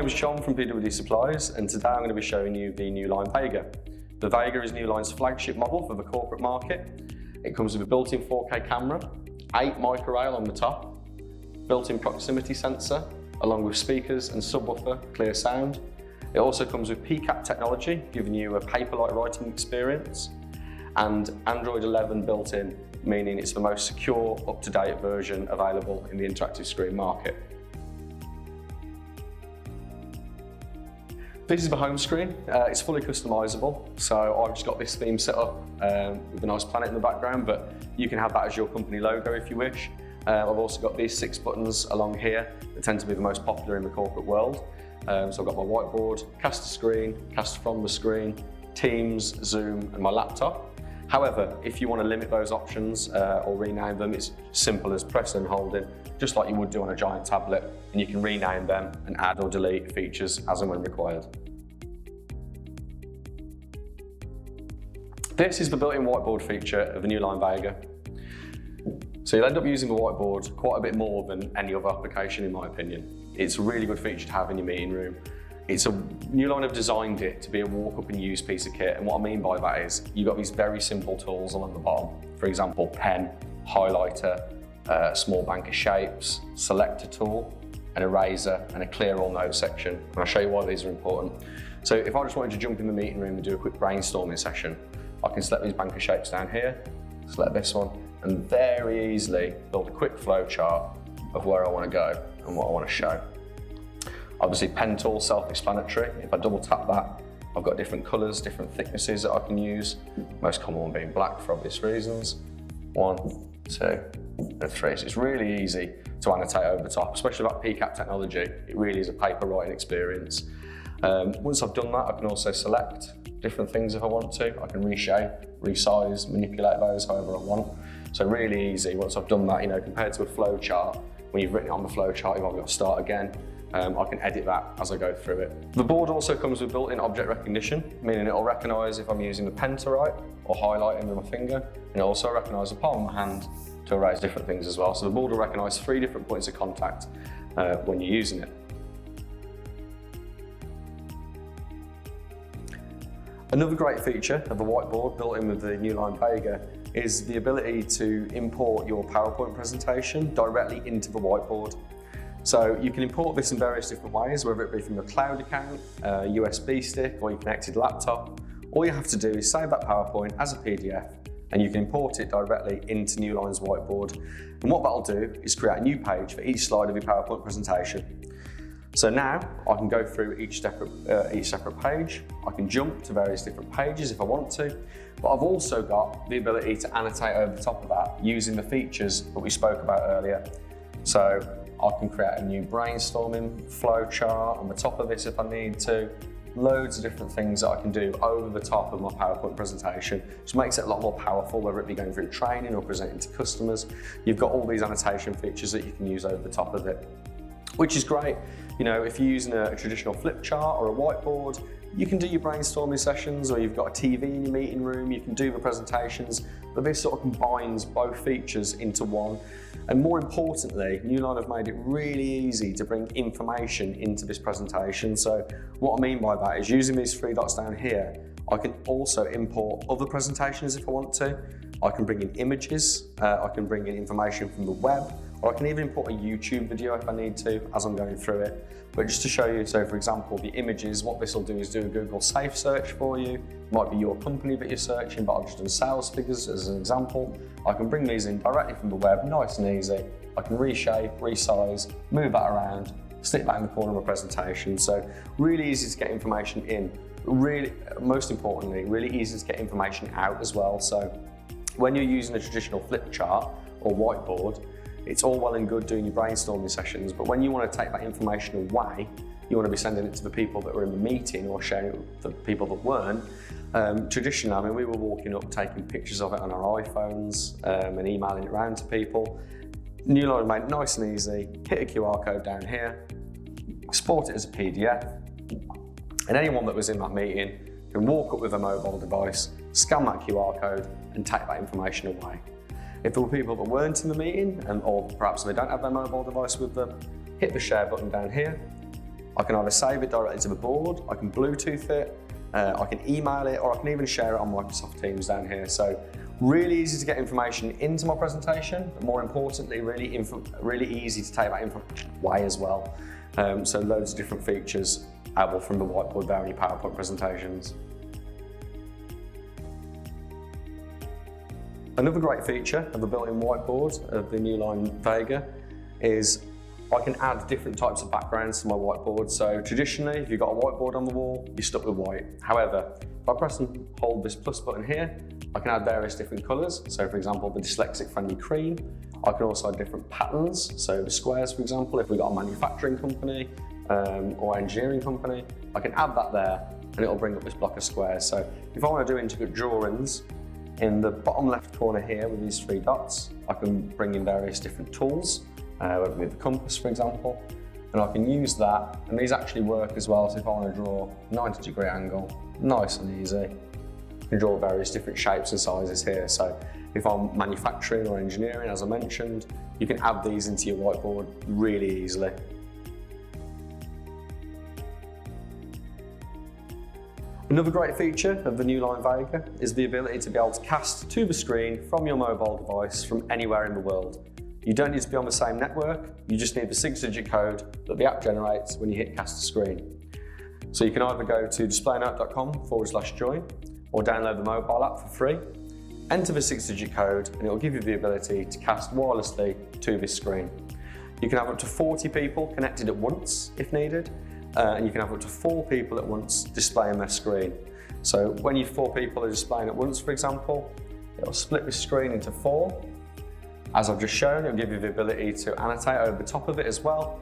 name is John from PWD Supplies, and today I'm going to be showing you the Newline VEGA. The VEGA is Newline's flagship model for the corporate market. It comes with a built-in 4K camera, 8 micro rail on the top, built-in proximity sensor, along with speakers and subwoofer clear sound. It also comes with PCAP technology, giving you a paper-like writing experience, and Android 11 built in, meaning it's the most secure, up-to-date version available in the interactive screen market. This is the home screen. It's fully customizable, so I've just got this theme set up with a nice planet in the background, but you can have that as your company logo if you wish. I've also got these 6 buttons along here that tend to be the most popular in the corporate world. So I've got my whiteboard, cast to screen, cast from the screen, Teams, Zoom, and my laptop. However, if you want to limit those options or rename them, it's simple as press and holding, just like you would do on a giant tablet, and you can rename them and add or delete features as and when required. This is the built-in whiteboard feature of the Newline VEGA. So you'll end up using the whiteboard quite a bit more than any other application, in my opinion. It's a really good feature to have in your meeting room. Newline have designed it to be a walk up and use piece of kit, and what I mean by that is you've got these very simple tools along the bottom. For example, pen, highlighter, small bank of shapes, selector tool, an eraser, and a clear all note section. And I'll show you why these are important. So if I just wanted to jump in the meeting room and do a quick brainstorming session, I can select these bank of shapes down here, select this one, and very easily build a quick flow chart of where I want to go and what I want to show. Obviously, pen tool, self-explanatory. If I double tap that, I've got different colours, different thicknesses that I can use. Most common one being black for obvious reasons. 1, 2, and 3. So it's really easy to annotate over the top, especially with that PCAP technology. It really is a paper writing experience. Once I've done that, I can also select different things if I want to. I can reshape, resize, manipulate those however I want. So really easy once I've done that, compared to a flow chart. When you've written it on the flow chart, you've got to start again. I can edit that as I go through it. The board also comes with built-in object recognition, meaning it'll recognise if I'm using the pen to write or highlighting with my finger, and it'll also recognise the palm of my hand to erase different things as well. So the board will recognise 3 different points of contact when you're using it. Another great feature of the whiteboard built in with the Newline VEGA is the ability to import your PowerPoint presentation directly into the whiteboard. So you can import this in various different ways, whether it be from your cloud account, a USB stick, or your connected laptop. All you have to do is save that PowerPoint as a PDF, and you can import it directly into Newline's whiteboard. And what that'll do is create a new page for each slide of your PowerPoint presentation. So now I can go through each separate page. I can jump to various different pages if I want to, but I've also got the ability to annotate over the top of that using the features that we spoke about earlier. So I can create a new brainstorming flow chart on the top of this if I need to. Loads of different things that I can do over the top of my PowerPoint presentation, which makes it a lot more powerful, whether it be going through training or presenting to customers. You've got all these annotation features that you can use over the top of it, which is great. If you're using a traditional flip chart or a whiteboard, you can do your brainstorming sessions, or you've got a TV in your meeting room, you can do the presentations, but this sort of combines both features into one. And more importantly, Newline have made it really easy to bring information into this presentation. So what I mean by that is using these 3 dots down here, I can also import other presentations if I want to. I can bring in images, I can bring in information from the web, or I can even import a YouTube video if I need to as I'm going through it. But just to show you, so for example, the images, what this will do is do a Google Safe search for you. It might be your company that you're searching, but I've just done sales figures as an example. I can bring these in directly from the web, nice and easy. I can reshape, resize, move that around, stick that in the corner of my presentation. So really easy to get information in. Really, most importantly, really easy to get information out as well. So when you're using a traditional flip chart or whiteboard, it's all well and good doing your brainstorming sessions, but when you want to take that information away, you want to be sending it to the people that were in the meeting or sharing it with the people that weren't. Traditionally, we were walking up, taking pictures of it on our iPhones and emailing it around to people. Newline made it nice and easy. Hit a QR code down here, export it as a PDF, and anyone that was in that meeting can walk up with a mobile device, scan that QR code, and take that information away. If there were people that weren't in the meeting, or perhaps they don't have their mobile device with them, hit the share button down here, I can either save it directly to the board, I can Bluetooth it, I can email it, or I can even share it on Microsoft Teams down here. So really easy to get information into my presentation, but more importantly, really easy to take that info away as well. So loads of different features able from the whiteboard there in your PowerPoint presentations. Another great feature of the built-in whiteboard of the Newline VEGA is I can add different types of backgrounds to my whiteboard. So traditionally, if you've got a whiteboard on the wall, you're stuck with white. However, if I press and hold this plus button here, I can add various different colours. So for example, the dyslexic friendly cream. I can also add different patterns. So the squares, for example, if we've got a manufacturing company or engineering company, I can add that there and it'll bring up this block of squares. So if I want to do intricate drawings, in the bottom left corner here with these 3 dots, I can bring in various different tools, with the compass, for example, and I can use that, and these actually work as well. So if I want to draw a 90-degree angle, nice and easy, I can draw various different shapes and sizes here. So if I'm manufacturing or engineering, as I mentioned, you can add these into your whiteboard really easily. Another great feature of the Newline VEGA is the ability to be able to cast to the screen from your mobile device from anywhere in the world. You don't need to be on the same network, you just need the 6-digit code that the app generates when you hit cast to screen. So you can either go to displaynote.com/join or download the mobile app for free, enter the 6-digit code and it will give you the ability to cast wirelessly to this screen. You can have up to 40 people connected at once if needed, and you can have up to 4 people at once displaying their screen. So when 4 people are displaying at once, for example, it'll split the screen into 4. As I've just shown, it'll give you the ability to annotate over the top of it as well.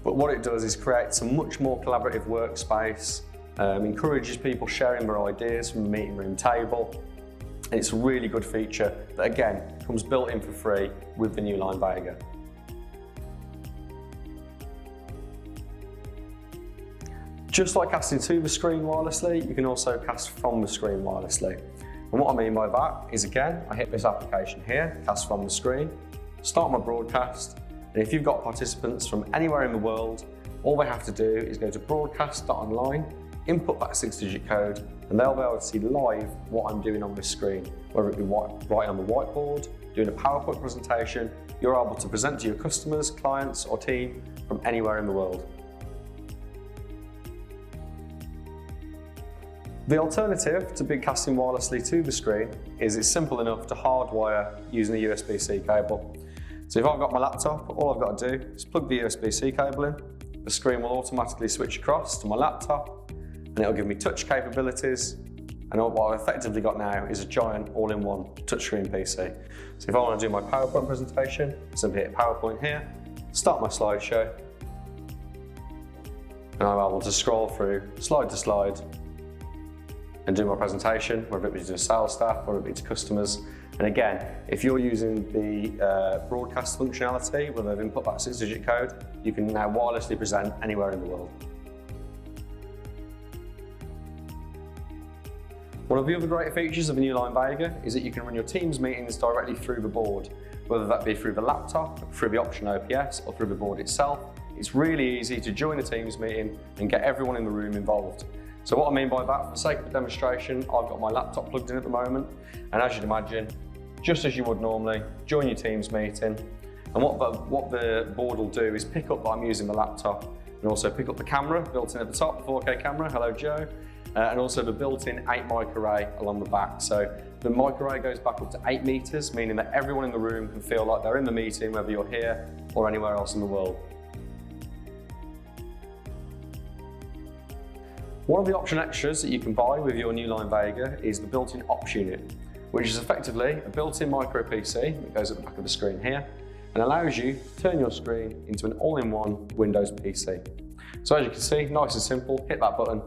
But what it does is create a much more collaborative workspace, encourages people sharing their ideas from the meeting room table. And it's a really good feature that again, comes built in for free with the Newline VEGA. Just like casting to the screen wirelessly, you can also cast from the screen wirelessly. And what I mean by that is, again, I hit this application here, cast from the screen, start my broadcast, and if you've got participants from anywhere in the world, all they have to do is go to broadcast.online, input that 6-digit code, and they'll be able to see live what I'm doing on this screen, whether it be writing on the whiteboard, doing a PowerPoint presentation. You're able to present to your customers, clients, or team from anywhere in the world. The alternative to big casting wirelessly to the screen is it's simple enough to hardwire using a USB-C cable. So if I've got my laptop, all I've got to do is plug the USB-C cable in, the screen will automatically switch across to my laptop and it'll give me touch capabilities, and what I've effectively got now is a giant all-in-one touchscreen PC. So if I want to do my PowerPoint presentation, simply hit PowerPoint here, start my slideshow, and I'm able to scroll through slide to slide and do my presentation, whether it be to sales staff or it be to customers. And again, if you're using the broadcast functionality where they've input that 6-digit code, you can now wirelessly present anywhere in the world. One of the other great features of the Newline VEGA is that you can run your Teams meetings directly through the board, whether that be through the laptop, through the option OPS, or through the board itself. It's really easy to join a Teams meeting and get everyone in the room involved. So what I mean by that, for the sake of the demonstration, I've got my laptop plugged in at the moment, and as you'd imagine, just as you would normally, join your Teams meeting, and what the board will do is pick up that I'm using the laptop, and also pick up the camera built in at the top, the 4K camera, hello Joe, and also the built-in 8 mic array along the back. So the mic array goes back up to 8 meters, meaning that everyone in the room can feel like they're in the meeting, whether you're here or anywhere else in the world. One of the option extras that you can buy with your Newline VEGA is the built-in ops unit, which is effectively a built-in micro PC that goes at the back of the screen here and allows you to turn your screen into an all-in-one Windows PC. So as you can see, nice and simple, hit that button,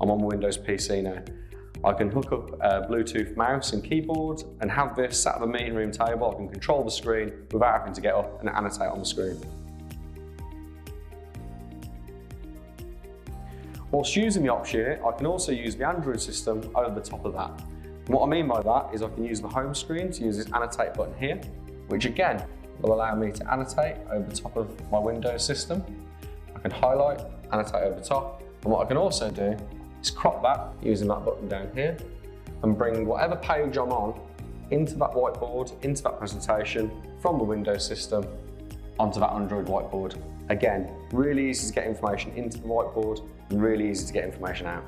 I'm on my Windows PC now. I can hook up a Bluetooth mouse and keyboard and have this sat at the meeting room table. I can control the screen without having to get up and annotate on the screen. Whilst using the ops unit, I can also use the Android system over the top of that. And what I mean by that is I can use the home screen to use this annotate button here, which again will allow me to annotate over the top of my Windows system. I can highlight, annotate over the top. And what I can also do is crop that using that button down here and bring whatever page I'm on into that whiteboard, into that presentation from the Windows system onto that Android whiteboard. Again, really easy to get information into the whiteboard and really easy to get information out.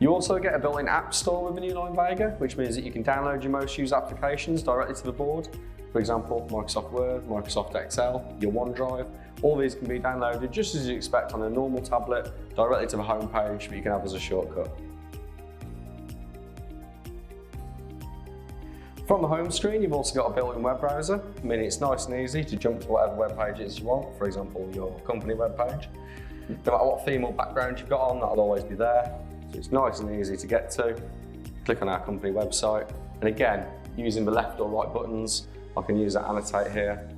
You also get a built-in app store with the Newline VEGA, which means that you can download your most used applications directly to the board. For example, Microsoft Word, Microsoft Excel, your OneDrive. All these can be downloaded just as you expect on a normal tablet, directly to the home page, but you can have as a shortcut. From the home screen, you've also got a built-in web browser, meaning it's nice and easy to jump to whatever web page it is you want, for example, your company web page. No matter what theme or background you've got on, that'll always be there. So it's nice and easy to get to. Click on our company website, and again, using the left or right buttons, I can use that annotate here,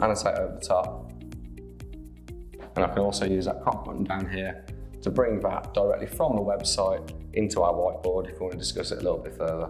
annotate over the top, and I can also use that crop button down here to bring that directly from the website into our whiteboard if we want to discuss it a little bit further.